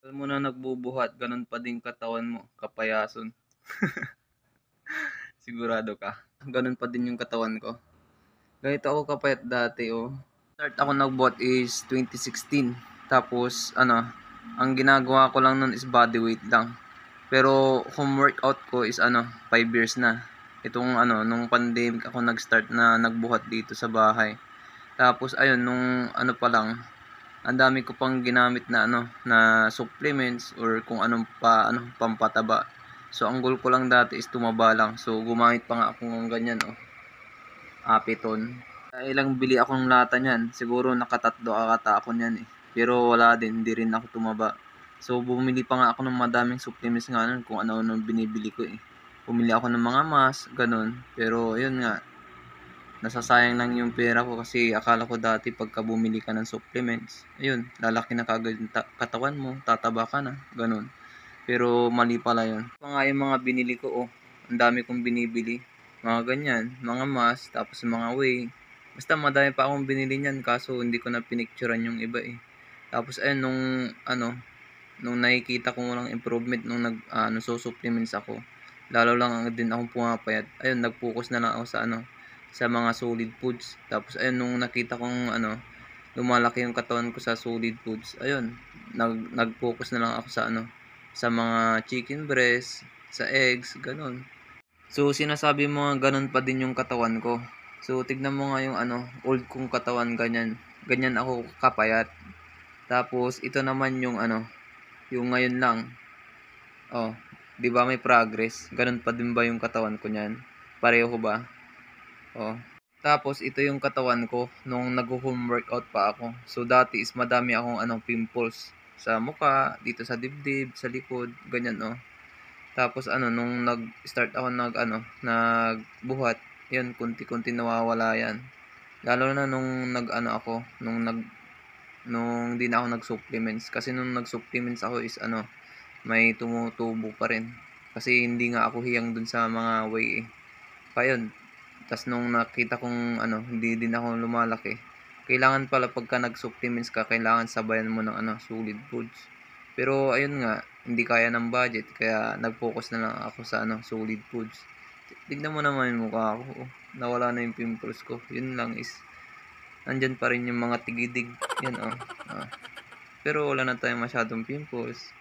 Tagal mo na nagbubuhat, ganun pa din katawan mo, kapayason. Sigurado ka? Ganun pa din yung katawan ko. Ganito ako kapayat dati, oh. Start ako nagbuhat is 2016. Tapos, ang ginagawa ko lang nun is body weight lang. Pero, home workout ko is 5 years na. Itong nung pandemic ako nag-start na nagbuhat dito sa bahay. Tapos, ayun, nung pa lang, ang dami ko pang ginamit na na supplements or kung anong pampataba. So ang goal ko lang dati is tumaba lang. So gumamit pa nga ako ng ganyan, Apiton. Ilang bili akong lata niyan. Siguro nakatatlo ata ako niyan, eh. Pero wala din, hindi rin ako tumaba. So bumili pa nga ako ng madaming supplements nga nun kung ano-ano binibili ko, eh. Bumili ako ng mga mask, ganun. Pero yun nga, nasasayang lang yung pera ko kasi akala ko dati pagka bumili ka ng supplements, ayun, lalaki na kaagad yung katawan mo, tataba ka na, ganun. Pero mali pala yun. Ito nga yung mga binili ko, oh. Ang dami kong binibili. Mga ganyan, mga mask, tapos mga whey. Basta madami pa akong binili niyan kaso hindi ko na pinicturean yung iba, eh. Tapos ayun, nung nakikita ko lang improvement nung supplements ako, lalo lang din akong pumapayat. Ayun, nag-focus na lang ako sa mga solid foods. Tapos ayun, nung nakita kong lumalaki yung katawan ko sa solid foods, ayun, nag-focus na lang ako sa mga chicken breast, sa eggs, ganun. So sinasabi mo nga ganun pa din yung katawan ko. So tignan mo nga yung old kong katawan, ganyan. Ganyan ako kapayat. Tapos ito naman yung yung ngayon lang. Oh, 'di ba may progress? Ganun pa din ba yung katawan ko niyan? Pareho ba? Oh. Tapos ito yung katawan ko nung nag-home workout pa ako. So dati is madami akong pimples sa mukha, dito sa dibdib, sa likod, ganyan, oh. Tapos nung nag-start ako nagbuhat, yun konti-konti nawawala yan. Lalo na nung nung hindi na ako nag-supplements kasi nung nag-supplements ako is may tumutubo pa rin. Kasi hindi nga ako hiyang dun sa mga whey, eh. Pa yun. Tas nung nakita kong hindi din ako lumalaki. Kailangan pala pagka nag-supplements ka, kailangan sabayan mo ng solid foods. Pero ayun nga, hindi kaya ng budget kaya nag-focus na lang ako sa solid foods. Tignan mo naman yung mukha ko. Oh. Nawala na yung pimples ko. Yun lang is nandyan pa rin yung mga tigidig. Yan, oh. Pero wala na tayong masyadong pimples.